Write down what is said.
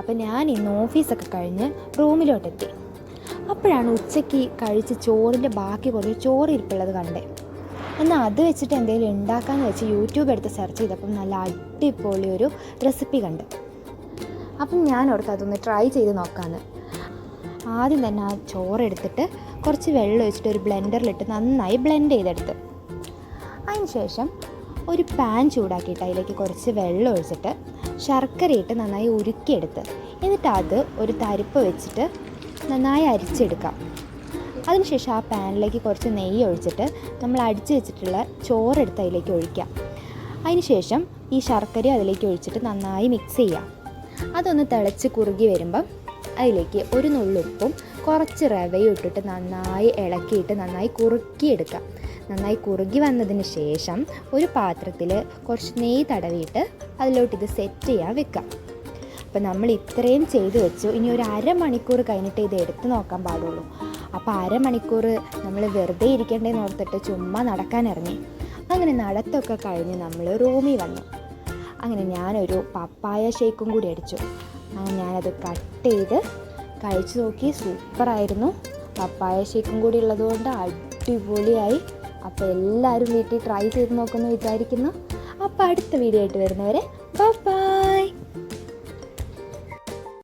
അപ്പോൾ ഞാൻ ഇന്ന് ഓഫീസൊക്കെ കഴിഞ്ഞ് റൂമിലോട്ടെത്തി. അപ്പോഴാണ് ഉച്ചയ്ക്ക് കഴിച്ച് ചോറിൻ്റെ ബാക്കി കുറച്ച് ചോറ് ഇരിപ്പുള്ളത് കണ്ടേ. എന്നാൽ അത് വെച്ചിട്ട് എന്തെങ്കിലും ഉണ്ടാക്കാമെന്ന് വെച്ച് യൂട്യൂബ് എടുത്ത് സെർച്ച് ചെയ്തപ്പം നല്ല അടിപൊളി ഒരു റെസിപ്പി കണ്ട്. അപ്പം ഞാൻ ഓർത്ത് അതൊന്ന് ട്രൈ ചെയ്ത് നോക്കാമെന്ന്. ആദ്യം തന്നെ ആ ചോറെടുത്തിട്ട് കുറച്ച് വെള്ളം ഒഴിച്ചിട്ട് ഒരു ബ്ലെൻഡറിലിട്ട് നന്നായി ബ്ലെൻഡ് ചെയ്തെടുത്ത്, അതിന് ശേഷം ഒരു പാൻ ചൂടാക്കിയിട്ട് അതിലേക്ക് കുറച്ച് വെള്ളം ഒഴിച്ചിട്ട് ശർക്കരയിട്ട് നന്നായി ഉരുക്കിയെടുത്ത്, എന്നിട്ട് അത് ഒരു തരിപ്പ് വെച്ചിട്ട് നന്നായി അരിച്ചെടുക്കാം. അതിനുശേഷം ആ പാനിലേക്ക് കുറച്ച് നെയ്യ് ഒഴിച്ചിട്ട് നമ്മൾ അടിച്ച് വെച്ചിട്ടുള്ള ചോറെടുത്ത് അതിലേക്ക് ഒഴിക്കാം. അതിനുശേഷം ഈ ശർക്കര അതിലേക്ക് ഒഴിച്ചിട്ട് നന്നായി മിക്സ് ചെയ്യാം. അതൊന്ന് തിളച്ച് കുറുകി വരുമ്പം അതിലേക്ക് ഒരു നുള്ളുപ്പും കുറച്ച് റവയും ഇട്ടിട്ട് നന്നായി ഇളക്കിയിട്ട് നന്നായി കുറുക്കിയെടുക്കാം. നന്നായി കുറുകി വന്നതിന് ശേഷം ഒരു പാത്രത്തിൽ കുറച്ച് നെയ്യ് തടവിയിട്ട് അതിലോട്ട് ഇത് സെറ്റ് ചെയ്യാൻ വെക്കാം. അപ്പോൾ നമ്മൾ ഇത്രയും ചെയ്ത് വെച്ചു. ഇനി ഒരു അരമണിക്കൂർ കഴിഞ്ഞിട്ട് ഇത് എടുത്ത് നോക്കാൻ പാടുള്ളൂ. അപ്പോൾ അരമണിക്കൂർ നമ്മൾ വെറുതെ ഇരിക്കേണ്ടതെന്ന് ഓർത്തിട്ട് ചുമ്മാ നടക്കാനിറങ്ങി. അങ്ങനെ നടത്തൊക്കെ കഴിഞ്ഞ് നമ്മൾ റൂമിൽ വന്നു. അങ്ങനെ ഞാനൊരു പപ്പായ ഷേക്കും കൂടി അടിച്ചു. അങ്ങനെ ഞാനത് കട്ട് ചെയ്ത് കഴിച്ചു നോക്കി. സൂപ്പറായിരുന്നു. പപ്പായ ഷേക്കും കൂടി ഉള്ളതുകൊണ്ട് അടിപൊളിയായി. അപ്പോൾ എല്ലാവരും വീട്ടിൽ ട്രൈ ചെയ്ത് നോക്കുമെന്ന് വിചാരിക്കുന്നു. അപ്പോൾ അടുത്ത വീഡിയോ ആയിട്ട് വരുന്നവരെ ബൈ.